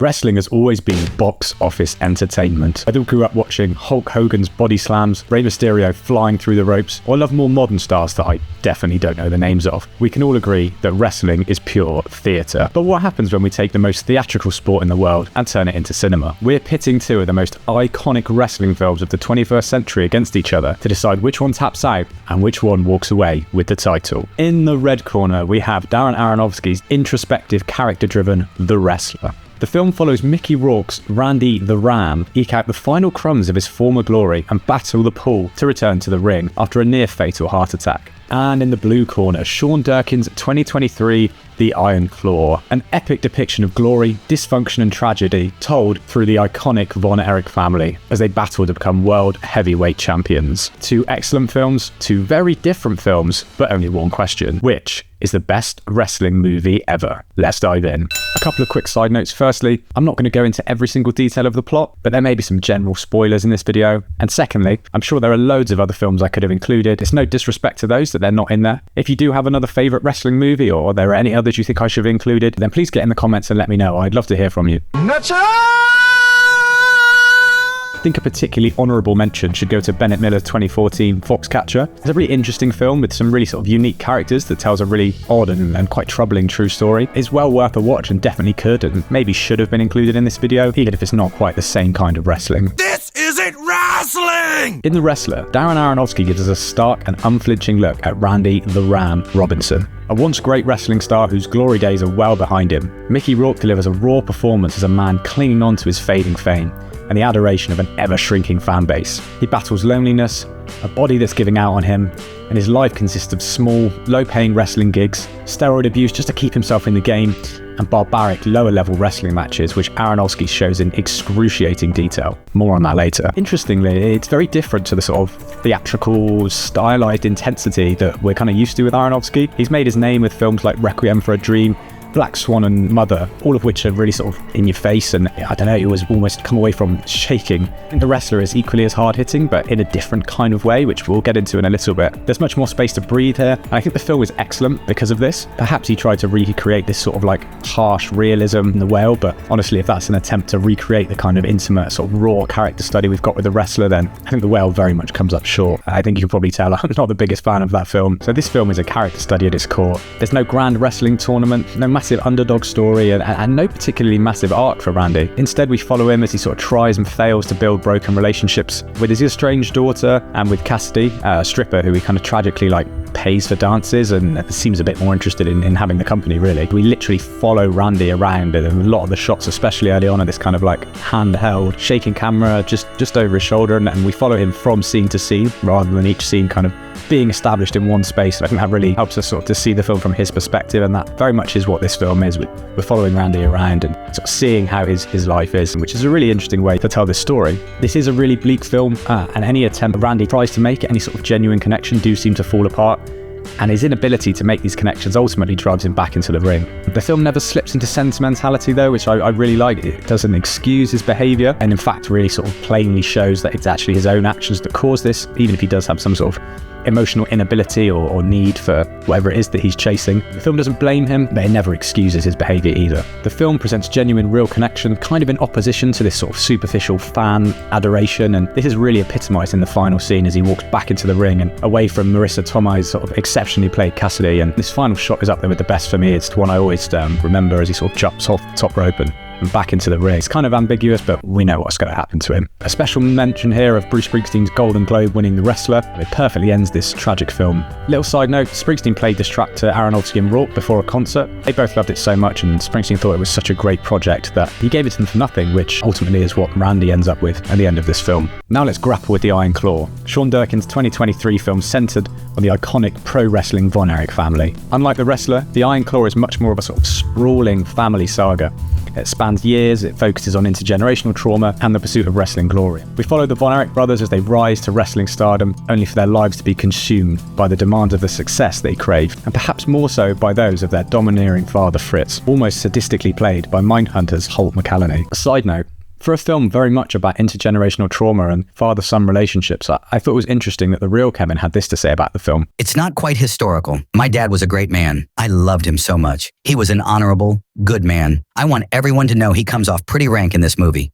Wrestling has always been box office entertainment. Whether we grew up watching Hulk Hogan's body slams, Rey Mysterio flying through the ropes, or love more modern stars that I definitely don't know the names of, we can all agree that wrestling is pure theatre. But what happens when we take the most theatrical sport in the world and turn it into cinema? We're pitting two of the most iconic wrestling films of the 21st century against each other to decide which one taps out and which one walks away with the title. In the red corner, we have Darren Aronofsky's introspective, character-driven The Wrestler. The film follows Mickey Rourke's Randy the Ram eke out the final crumbs of his former glory and battle the pull to return to the ring after a near-fatal heart attack. And in the blue corner, Sean Durkin's 2023 The Iron Claw, an epic depiction of glory, dysfunction and tragedy told through the iconic Von Erich family as they battle to become world heavyweight champions. Two excellent films, two very different films, but only one question: which is the best wrestling movie ever? Let's dive in. A couple of quick side notes. Firstly, I'm not going to go into every single detail of the plot, but there may be some general spoilers in this video. And secondly, I'm sure there are loads of other films I could have included. It's no disrespect to those that they're not in there. If you do have another favourite wrestling movie, or there are any others you think I should have included, then please get in the comments and let me know. I'd love to hear from you. I think a particularly honourable mention should go to Bennett Miller's 2014 Foxcatcher. It's a really interesting film with some really sort of unique characters that tells a really odd and quite troubling true story. It's well worth a watch and definitely could and maybe should have been included in this video, even if it's not quite the same kind of wrestling. This isn't wrestling! In The Wrestler, Darren Aronofsky gives us a stark and unflinching look at Randy the Ram Robinson, a once great wrestling star whose glory days are well behind him. Mickey Rourke delivers a raw performance as a man clinging on to his fading fame and the adoration of an ever-shrinking fan base. He battles loneliness, a body that's giving out on him, and his life consists of small, low-paying wrestling gigs, steroid abuse just to keep himself in the game, and barbaric lower-level wrestling matches, which Aronofsky shows in excruciating detail. More on that later. Interestingly, it's very different to the sort of theatrical, stylized intensity that we're kind of used to with Aronofsky. He's made his name with films like Requiem for a Dream, Black Swan and Mother, all of which are really sort of in your face, and I don't know, it was almost come away from shaking. I think The Wrestler is equally as hard-hitting, but in a different kind of way, which we'll get into in a little bit. There's much more space to breathe here, and I think the film is excellent because of this. Perhaps he tried to recreate this sort of like harsh realism in The Whale, but honestly, if that's an attempt to recreate the kind of intimate, sort of raw character study we've got with The Wrestler, then I think The Whale very much comes up short. I think you can probably tell I'm not the biggest fan of that film. So this film is a character study at its core. There's no grand wrestling tournament, no massive underdog story, and no particularly massive arc for Randy. Instead, we follow him as he sort of tries and fails to build broken relationships with his estranged daughter and with Cassidy, a stripper who he kind of tragically pays for dances and seems a bit more interested in having the company, really. We literally follow Randy around, and a lot of the shots, especially early on, are this kind of like handheld, shaking camera just over his shoulder, and we follow him from scene to scene rather than each scene kind of being established in one space. I think that really helps us sort of to see the film from his perspective, and that very much is what this film is. We're following Randy around and sort of seeing how his life is, which is a really interesting way to tell this story. This is a really bleak film, and any attempt Randy tries to make any sort of genuine connection do seem to fall apart, and his inability to make these connections ultimately drives him back into the ring. The film never slips into sentimentality though, which I really like. It doesn't excuse his behaviour, and in fact really sort of plainly shows that it's actually his own actions that cause this, even if he does have some sort of emotional inability or need for whatever it is that he's chasing. The film doesn't blame him, but it never excuses his behaviour either. The film presents genuine, real connection, kind of in opposition to this sort of superficial fan adoration, and this is really epitomised in the final scene as he walks back into the ring and away from Marissa Tomei's sort of exceptionally played Cassidy, and this final shot is up there with the best for me. It's the one I always remember as he sort of jumps off the top rope and back into the ring. It's kind of ambiguous, but we know what's going to happen to him. A special mention here of Bruce Springsteen's Golden Globe winning The Wrestler. It perfectly ends this tragic film. Little side note, Springsteen played this track to Aronofsky and Rourke before a concert. They both loved it so much, and Springsteen thought it was such a great project that he gave it to them for nothing, which ultimately is what Randy ends up with at the end of this film. Now let's grapple with The Iron Claw, Sean Durkin's 2023 film centred on the iconic pro wrestling Von Erich family. Unlike The Wrestler, The Iron Claw is much more of a sort of sprawling family saga. It spans years, it focuses on intergenerational trauma and the pursuit of wrestling glory. We follow the Von Erich brothers as they rise to wrestling stardom, only for their lives to be consumed by the demands of the success they crave, and perhaps more so by those of their domineering father Fritz, almost sadistically played by Mindhunter's Holt McCallany. A side note, For a film very much about intergenerational trauma and father-son relationships, I thought it was interesting that the real Kevin had this to say about the film. It's not quite historical. My dad was a great man. I loved him so much. He was an honorable, good man. I want everyone to know he comes off pretty rank in this movie.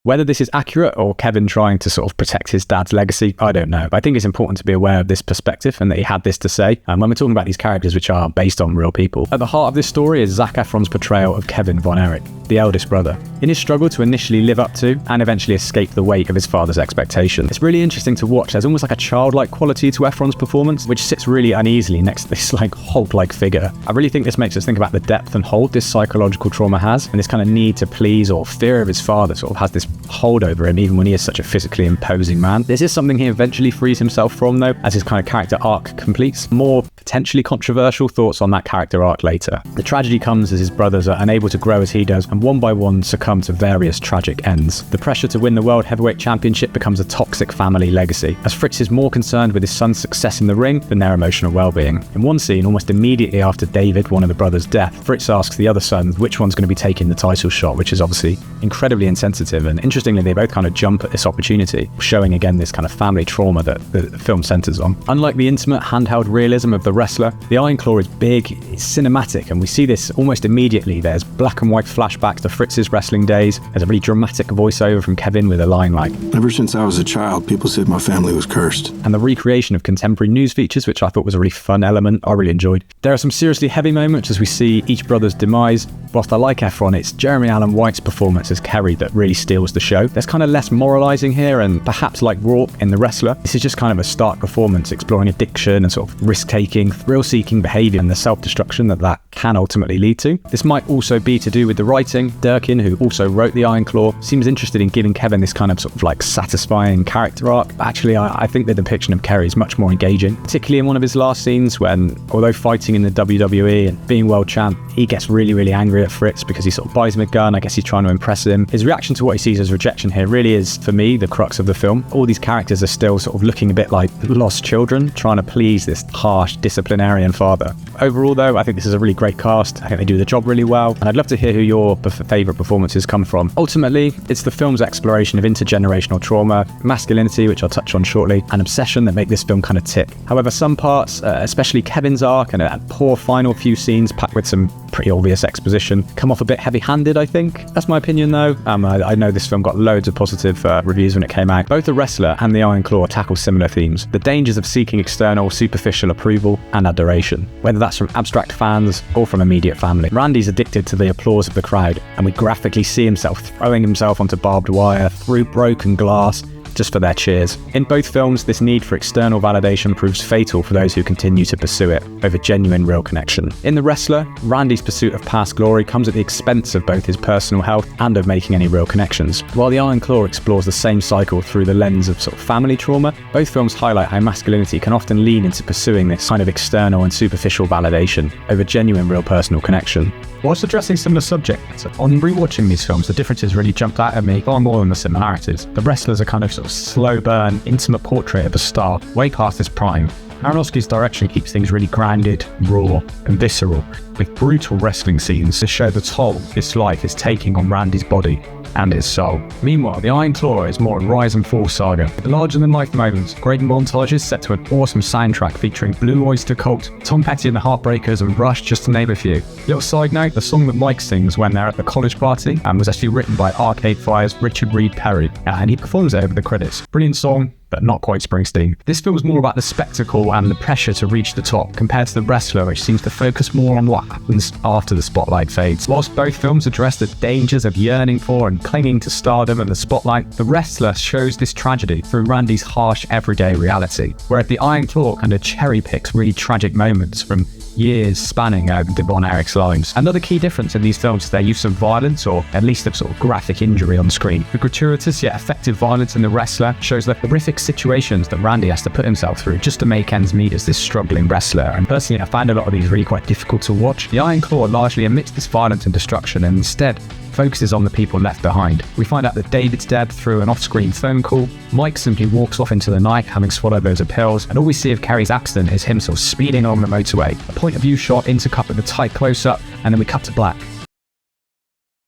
Whether this is accurate or Kevin trying to sort of protect his dad's legacy, I don't know. But I think it's important to be aware of this perspective and that he had this to say when we're talking about these characters which are based on real people. At the heart of this story is Zac Efron's portrayal of Kevin Von Erich, the eldest brother, in his struggle to initially live up to and eventually escape the weight of his father's expectation. It's really interesting to watch. There's almost like a childlike quality to Efron's performance, which sits really uneasily next to this like Hulk-like figure. I really think this makes us think about the depth and hold this psychological trauma has, and this kind of need to please or fear of his father sort of has this hold over him even when he is such a physically imposing man. This is something he eventually frees himself from though, as his kind of character arc completes. More potentially controversial thoughts on that character arc later. The tragedy comes as his brothers are unable to grow as he does, and one by one succumb to various tragic ends. The pressure to win the World Heavyweight Championship becomes a toxic family legacy, as Fritz is more concerned with his son's success in the ring than their emotional well-being. In one scene, almost immediately after David, one of the brothers' death, Fritz asks the other son which one's going to be taking the title shot, which is obviously incredibly insensitive, and interestingly they both kind of jump at this opportunity, showing again this kind of family trauma that the film centers on. Unlike the intimate handheld realism of The Wrestler, the Iron Claw is big, it's cinematic, and we see this almost immediately. There's black and white flashbacks to Fritz's wrestling days. There's a really dramatic voiceover from Kevin with a line like, "Ever since I was a child, people said my family was cursed." And the recreation of contemporary news features, which I thought was a really fun element, I really enjoyed. There are some seriously heavy moments as we see each brother's demise. Whilst I like Efron, it's Jeremy Allen White's performance as Kerry that really steals the show. There's kind of less moralizing here, and perhaps like Rourke in The Wrestler, this is just kind of a stark performance exploring addiction and sort of risk-taking, thrill-seeking behaviour and the self-destruction that can ultimately lead to. This might also be to do with the writing. Durkin, who also wrote The Iron Claw, seems interested in giving Kevin this kind of sort of like satisfying character arc. But actually, I think the depiction of Kerry is much more engaging, particularly in one of his last scenes when, although fighting in the WWE and being world champ, he gets really angry at Fritz because he sort of buys him a gun. I guess he's trying to impress him. His reaction to what he sees as rejection here really is, for me, the crux of the film. All these characters are still sort of looking a bit like lost children, trying to please this harsh disciplinarian father. Overall though, I think this is a really great cast. I think they do the job really well, and I'd love to hear who your favourite performances come from. Ultimately, it's the film's exploration of intergenerational trauma, masculinity, which I'll touch on shortly, and obsession that make this film kind of tick. However, some parts, especially Kevin's arc and a poor final few scenes packed with some pretty obvious exposition, come off a bit heavy-handed, I think. That's my opinion though. I know this film got loads of positive reviews when it came out. Both The Wrestler and The Iron Claw tackle similar themes: the dangers of seeking external, superficial approval and adoration, whether that's from abstract fans or from immediate family. Randy's addicted to the applause of the crowd, and we graphically see himself throwing himself onto barbed wire, through broken glass, just for their cheers. In both films, this need for external validation proves fatal for those who continue to pursue it over genuine, real connection. In The Wrestler, Randy's pursuit of past glory comes at the expense of both his personal health and of making any real connections. While The Iron Claw explores the same cycle through the lens of sort of family trauma, both films highlight how masculinity can often lean into pursuing this kind of external and superficial validation over genuine, real personal connection. Whilst addressing similar subjects, on rewatching these films, the differences really jumped out at me far more than the similarities. The Wrestler's a kind of sort of slow burn, intimate portrait of a star, way past his prime. Aronofsky's direction keeps things really grounded, raw, and visceral, with brutal wrestling scenes to show the toll this life is taking on Randy's body and his soul. Meanwhile, The Iron Claw is more a rise and fall saga, with larger-than-life moments, great montages set to an awesome soundtrack featuring Blue Oyster Cult, Tom Petty and the Heartbreakers, and Rush, just to name a few. Little side note, the song that Mike sings when they're at the college party was actually written by Arcade Fire's Richard Reed Perry, and he performs it over the credits. Brilliant song, but not quite Springsteen. This film is more about the spectacle and the pressure to reach the top, compared to The Wrestler, which seems to focus more on what happens after the spotlight fades. Whilst both films address the dangers of yearning for and clinging to stardom and the spotlight, The Wrestler shows this tragedy through Randy's harsh everyday reality, whereas The Iron Claw kind of cherry picks really tragic moments from years spanning the Von Erich's lives. Another key difference in these films is their use of violence, or at least of sort of graphic injury on screen. The gratuitous yet effective violence in The Wrestler shows the horrific situations that Randy has to put himself through just to make ends meet as this struggling wrestler, and personally I find a lot of these really quite difficult to watch. The Iron Claw largely omits this violence and destruction and instead focuses on the people left behind. We find out that David's dead through an off-screen phone call. Mike simply walks off into the night having swallowed loads of pills, and all we see of Kerry's accident is him sort of speeding on the motorway. A point of view shot intercut with a tight close-up, and then we cut to black.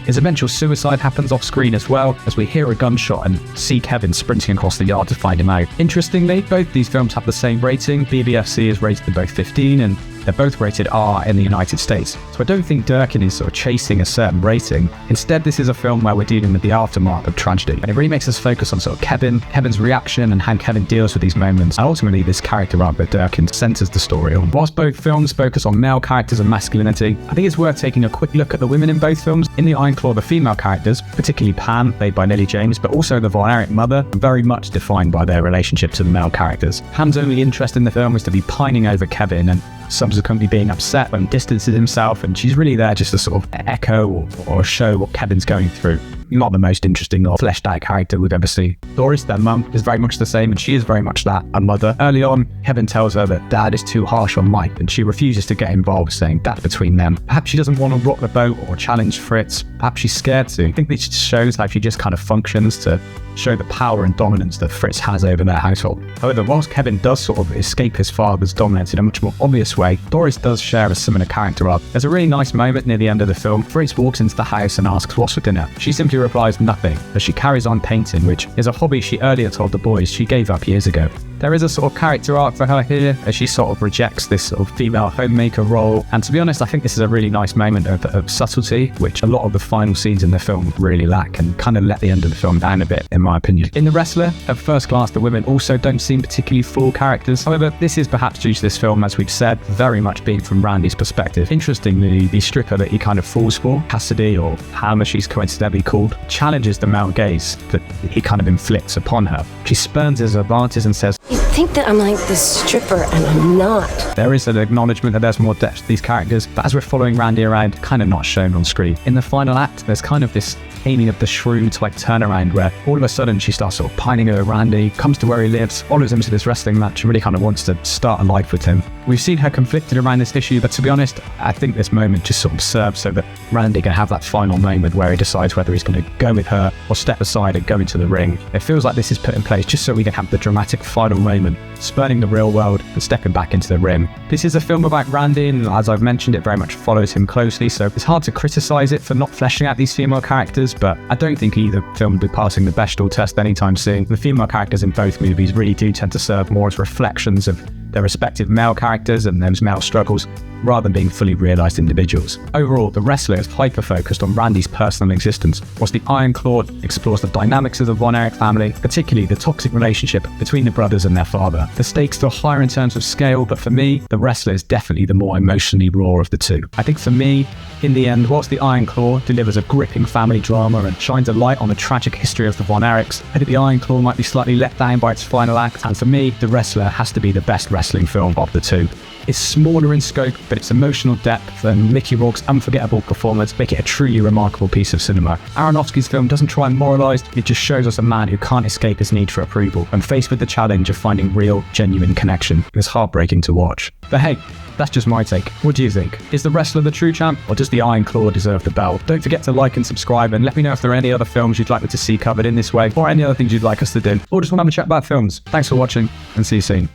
His eventual suicide happens off screen as well, as we hear a gunshot and see Kevin sprinting across the yard to find him out. Interestingly, both these films have the same rating. BBFC is rated them both 15, and they're both rated R in the United States. So I don't think Durkin is sort of chasing a certain rating. Instead, this is a film where we're dealing with the aftermath of tragedy. And it really makes us focus on sort of Kevin's reaction and how Kevin deals with these moments. And ultimately, this character arc that Durkin centers the story on. Whilst both films focus on male characters and masculinity, I think it's worth taking a quick look at the women in both films. In The Iron Claw, the female characters, particularly Pam, played by Lily James, but also the Von Erich mother, are very much defined by their relationship to the male characters. Pam's only interest in the film is to be pining over Kevin and subsequently being upset when he distances himself, and she's really there just to sort of echo or show what Kevin's going through. Not the most interesting or fleshed out character we've ever seen. Doris, their mum, is very much the same, and she is very much that, a mother. Early on, Kevin tells her that Dad is too harsh on Mike, and she refuses to get involved, saying that's between them. Perhaps she doesn't want to rock the boat or challenge Fritz. Perhaps she's scared to. I think this shows how she just kind of functions to show the power and dominance that Fritz has over their household. However, whilst Kevin does sort of escape his father's dominance in a much more obvious way, Doris does share a similar character arc. There's a really nice moment near the end of the film. Fritz walks into the house and asks what's for dinner. She simply replies nothing, as she carries on painting, which is a hobby she earlier told the boys she gave up years ago. There is a sort of character arc for her here, as she sort of rejects this sort of female homemaker role. And to be honest, I think this is a really nice moment of subtlety, which a lot of the final scenes in the film really lack and kind of let the end of the film down a bit, in my opinion. In The Wrestler, at first glance, the women also don't seem particularly full characters. However, this is perhaps due to this film, as we've said, very much being from Randy's perspective. Interestingly, the stripper that he kind of falls for, Cassidy, or Ham as she's coincidentally called, challenges the male gaze that he kind of inflicts upon her. She spurns his advances and says, "You think that I'm like this stripper, and I'm not." There is an acknowledgement that there's more depth to these characters, but as we're following Randy around, kind of not shown on screen. In the final act, there's kind of this taming of the shrew to like turnaround where all of a sudden she starts sort of pining over Randy, comes to where he lives, follows him to this wrestling match, and really kind of wants to start a life with him. We've seen her conflicted around this issue, but to be honest, I think this moment just sort of serves so that Randy can have that final moment where he decides whether he's going to go with her or step aside and go into the ring. It feels like this is put in place just so we can have the dramatic final moment, spurning the real world and stepping back into the ring. This is a film about Randy, and as I've mentioned, it very much follows him closely, so it's hard to criticize it for not fleshing out these female characters, but I don't think either film will be passing the Bechdel test anytime soon. The female characters in both movies really do tend to serve more as reflections of their respective male characters and those male struggles, rather than being fully realised individuals. Overall, The Wrestler is hyper-focused on Randy's personal existence, whilst The Iron Claw explores the dynamics of the Von Erich family, particularly the toxic relationship between the brothers and their father. The stakes are higher in terms of scale, but for me, The Wrestler is definitely the more emotionally raw of the two. I think for me, in the end, whilst The Iron Claw delivers a gripping family drama and shines a light on the tragic history of the Von Erichs, I think The Iron Claw might be slightly let down by its final act, and for me, The Wrestler has to be the best wrestling film of the two. It's smaller in scope, but its emotional depth and Mickey Rourke's unforgettable performance make it a truly remarkable piece of cinema. Aronofsky's film doesn't try and moralise, it just shows us a man who can't escape his need for approval, and faced with the challenge of finding real, genuine connection. It's heartbreaking to watch. But hey, that's just my take. What do you think? Is The Wrestler the true champ, or does The Iron Claw deserve the belt? Don't forget to like and subscribe, and let me know if there are any other films you'd like me to see covered in this way, or any other things you'd like us to do, or just want to have a chat about films. Thanks for watching, and see you soon.